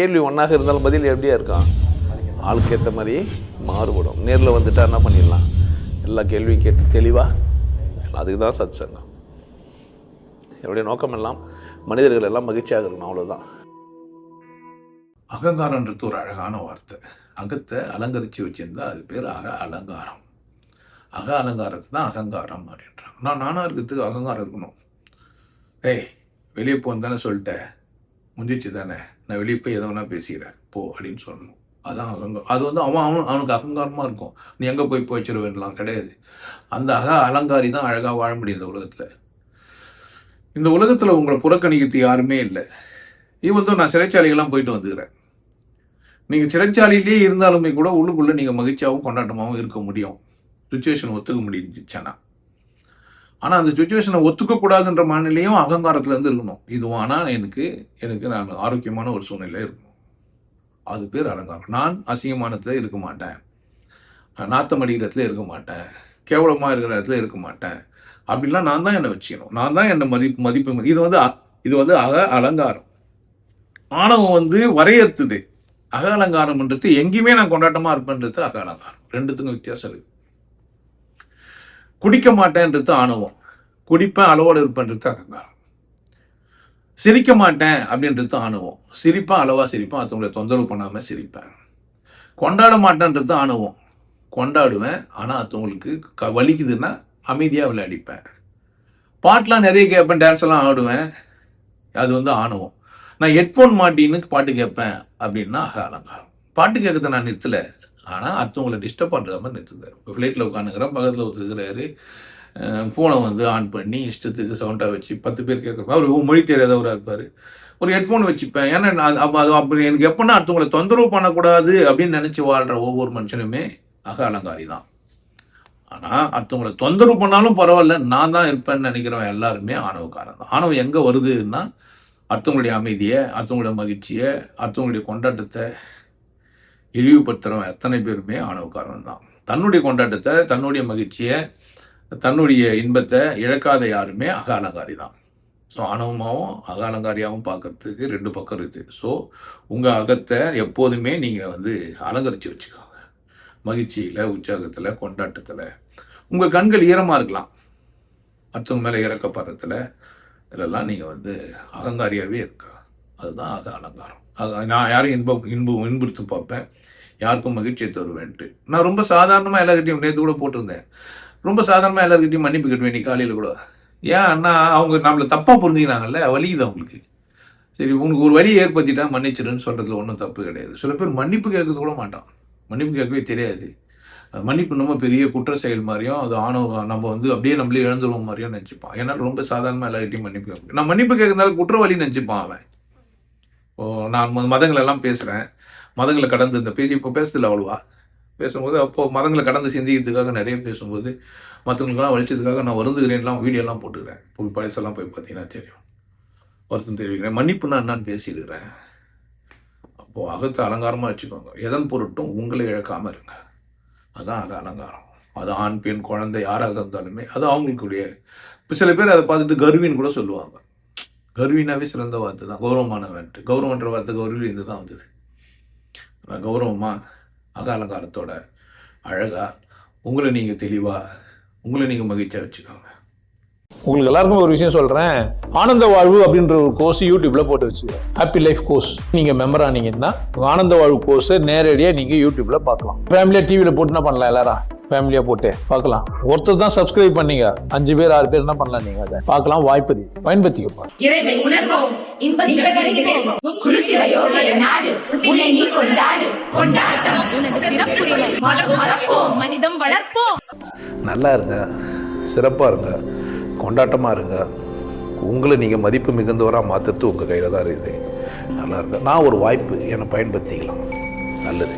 கேள்வி ஒன்றாக இருந்தாலும் பதில் எப்படியா இருக்கான், ஆளுக்கு ஏற்ற மாதிரி மாறுபடும். நேரில் வந்துட்டால் என்ன பண்ணிடலாம், எல்லா கேள்வியும் கேட்டு தெளிவாக. அதுக்கு தான் சத் சங்கம். என்னுடைய நோக்கம் எல்லாம் மனிதர்கள் எல்லாம் மகிழ்ச்சியாக இருக்கணும், அவ்வளோதான். அகங்காரன்றது ஒரு அழகான வார்த்தை. அகத்தை அலங்கரித்து வச்சுருந்தா அது பேர் அலங்காரம். அலங்காரத்தை தான் அகங்காரம் அப்படின்றாங்க. நானாக இருக்கிறதுக்கு அகங்காரம் இருக்கணும். வெளியே போன்னு தானே சொல்லிட்டேன், முடிஞ்சிச்சு தானே, நான் வெளியே போய் எதை வேணா பேசிக்கிறேன் போ அப்படின்னு சொல்லணும். அதான் அகங்காரம். அது அவனுக்கு அகங்காரமாக இருக்கும். நீ எங்கே போய் போய்ச்சிருவேன்லாம் கிடையாது. அந்த அலங்காரி தான் அழகாக வாழ முடியும் இந்த உலகத்தில். இந்த உலகத்தில் உங்களை புறக்கணிக்கிறது யாருமே இல்லை. நான் சிறைச்சாலைகள்லாம் போயிட்டு வந்துக்கிறேன். நீங்கள் சிறைச்சாலையிலே இருந்தாலுமே கூட உள்ளுக்குள்ளே நீங்கள் மகிழ்ச்சியாகவும் கொண்டாட்டமாகவும் இருக்க முடியும், சுச்சுவேஷன் ஒத்துக்க முடிஞ்சிச்சானா. ஆனால் அந்த சுச்சுவேஷனை ஒத்துக்கக்கூடாதுன்ற மனநிலையும் அகங்காரத்துலேருந்து இருக்கணும். இதுவும் ஆனால் எனக்கு நான் ஆரோக்கியமான ஒரு சூழ்நிலை இருக்கணும். அது பேர் அலங்காரம். நான் அசிங்கமானத்தில் இருக்க மாட்டேன், நாத்தம் அடிக்கிறதுல இருக்க மாட்டேன், கேவலமாக இருக்கிற இடத்துல இருக்க மாட்டேன் அப்படின்லாம் நான் தான் என்னை வச்சுக்கணும். நான் தான் என்னை மதிப்பு. இது வந்து அலங்காரம். ஆணவம் வரையறுத்துது. அலங்காரம்ன்றது எங்கேயுமே நான் கொண்டாட்டமாக இருப்பேன்றது அலங்காரம். ரெண்டுத்துக்கும் வித்தியாசம் இருக்குது. குடிக்க மாட்டேன்றது ஆணவம், குடிப்பேன் அளவோடு இருப்பேன்றது அகங்காரம். சிரிக்க மாட்டேன் அப்படின்றது ஆணவம், சிரிப்பேன் அளவாக சிரிப்பேன், மற்றவங்களை தொந்தரவு பண்ணாமல் சிரிப்பேன். கொண்டாட மாட்டேன்றது ஆணவம், கொண்டாடுவேன் ஆனால் மற்றவங்களுக்கு வலிக்குதுன்னா அமைதியாக விளையாடிப்பேன். பாட்டெலாம் நிறைய கேட்பேன், டான்ஸ் எல்லாம் ஆடுவேன், அது ஆணவம். நான் ஹெட்ஃபோன் மாட்டின்னு பாட்டு கேட்பேன் அப்படின்னா அலங்காரம். பாட்டு கேட்கறத நான் நிறுத்தலை, ஆனால் அடுத்தவங்களை டிஸ்டர்ப் பண்ணுற மாதிரி நிறுத்துதார். இப்போ ஃப்ளைட்டில் உட்காந்துக்கிறேன், பக்கத்தில் ஒருத்தருக்கிறாரு, ஃபோனை ஆன் பண்ணி இஷ்டத்துக்கு சவுண்டாக வச்சு 10 பேர் கேட்குறப்ப அவர் மொழி தெரியாதவராக இருப்பார். ஒரு ஹெட்ஃபோன் வச்சுப்பேன். ஏன்னா அது அப்படி எனக்கு எப்படின்னா அடுத்தவங்களை தொந்தரவு பண்ணக்கூடாது அப்படின்னு நினச்சி வாழ்கிற ஒவ்வொரு மனுஷனுமே அலங்காரி தான். ஆனால் அடுத்தவங்களை தொந்தரவு பண்ணாலும் பரவாயில்ல, நான் தான் இருப்பேன்னு நினைக்கிறவன் எல்லாருமே ஆணவக்காரன் தான். ஆணவம் எங்கே வருதுன்னா அடுத்தவங்களுடைய அமைதியை, அடுத்தவங்களுடைய மகிழ்ச்சியை, அடுத்தவங்களுடைய கொண்டாட்டத்தை இழிவுபடுத்துகிறவன் எத்தனை பேருமே ஆணவக்காரன் தான். தன்னுடைய கொண்டாட்டத்தை, தன்னுடைய மகிழ்ச்சியை, தன்னுடைய இன்பத்தை இழக்காத யாருமே அலங்காரி தான். ஸோ ஆணவமாகவும் அலங்காரியாகவும் பார்க்கறதுக்கு 2 பக்கம் இருக்குது. ஸோ உங்கள் அகத்தை எப்போதுமே நீங்கள் அலங்கரித்து வச்சுக்கோங்க. மகிழ்ச்சியில், உற்சாகத்தில், கொண்டாட்டத்தில். உங்கள் கண்கள் ஈரமாக இருக்கலாம், அடுத்தவங்க மேலே இறக்கப்படுறதுல இதெல்லாம் நீங்கள் அகங்காரியாகவே இருக்க. அதுதான் அலங்காரம். நான் யாரையும் இன்புறுத்து பார்ப்பேன், யாருக்கும் மகிழ்ச்சியை தருவேன்ட்டு. நான் ரொம்ப சாதாரணமாக எல்லாருக்கிட்டையும் நேற்று கூட போட்டிருந்தேன், ரொம்ப சாதாரணமாக எல்லாருக்கிட்டையும் மன்னிப்பு கட்டுவேன். நீ காலையில் கூட ஏன் அண்ணா அவங்க நம்மளை தப்பாக புரிஞ்சுக்கிறாங்கல்ல, வலிக்குது அவங்களுக்கு. சரி, உனக்கு ஒரு வழி ஏற்படுத்திட்டா மன்னிச்சிடுன்னு சொல்கிறதுல ஒன்றும் தப்பு கிடையாது. சில பேர் மன்னிப்பு கேட்கறது கூட மாட்டான், மன்னிப்பு கேட்கவே தெரியாது. மன்னிப்பு நம்ம பெரிய குற்ற செயல் மாதிரியும் அது நம்ம அப்படியே நம்மளே இழந்துருவோம் மாதிரியும் நினச்சிப்பான். ஏன்னா ரொம்ப சாதாரணமாக எல்லார்கிட்டையும் மன்னிப்பு கேட்க, நான் மன்னிப்பு கேட்கறதால குற்றவாளி நினச்சிப்பான் அவன். நான் மதங்களெல்லாம் பேசுகிறேன், மதங்களை கடந்து இப்போ பேசுதில்ல அவ்வளோவா. பேசும்போது அப்போது மதங்களை கடந்து சிந்திக்கிறதுக்காக நிறைய பேசும்போது மற்றவங்களுக்கெல்லாம் வலிச்சதுக்காக நான் வருந்துகிறேன்லாம் வீடியோலாம் போட்டுக்கிறேன். பழசெல்லாம் போய் பார்த்தீங்கன்னா தெரியும். வருத்தம் தெரிவிக்கிறேன், மன்னிப்புன்னா என்னான்னு பேசியிருக்கிறேன். அப்போது அகத்தை அலங்காரமாக வச்சுக்கோங்க. எதன் பொருட்டும் உங்களை இழக்காமல் இருங்க. அதான் அலங்காரம். அது ஆண் பெண் குழந்தை யாராக இருந்தாலுமே அது அவங்களுக்குடைய. இப்போ சில பேர் அதை பார்த்துட்டு கருவின்னு கூட சொல்லுவாங்க. கருவினாவே சிறந்த வார்த்தை தான், கௌரவமான வார்த்தை. கௌரவன்ற வார்த்தை கௌரவிலேருந்து தான் வந்தது. கௌரவமாக அலங்காரத்தோட அழகாக உங்களை நீங்கள் தெளிவாக, உங்களை நீங்கள் மகிழ்ச்சியாக வச்சுக்கோங்க. உங்களுக்கு எல்லாருக்கும் ஒரு விஷயம் சொல்றேன், ஆனந்த வாழ்வு அப்படின்ற ஒரு கோர்ஸ் யூடியூப்ல போட்டு வச்சுக்கோங்க. Happy life course. நீங்க மெம்பர் ஆனீங்கன்னா ஆனந்த வாழ்வு கோர்ஸ் நேரடியாக நீங்க யூடியூப்ல பார்க்கலாம். ஃபேமிலியா டிவியில போட்டு என்ன பண்ணலாம், எல்லாரும் ஃபேமிலியா போட்டு பார்க்கலாம். ஒருத்தர் தான் சப்ஸ்கிரைப் பண்ணீங்க, 5 பேர் 6 பேர் என்ன பண்ணலாம், நீங்க அதை பார்க்கலாம். வாய்ப்பு இருக்கு, பயன்படுத்திக்கப்பா. நல்லா இருங்க, சிறப்பாக இருங்க, கொண்டாட்டமாக இருங்க. உங்களை நீங்கள் மதிப்பு மிகுந்தவராக மாற்றுறது உங்கள் கையில் தான் இருக்குது. நல்லா இருங்க. நான் ஒரு வாய்ப்பு, என்னை பயன்படுத்திக்கலாம். நல்லது.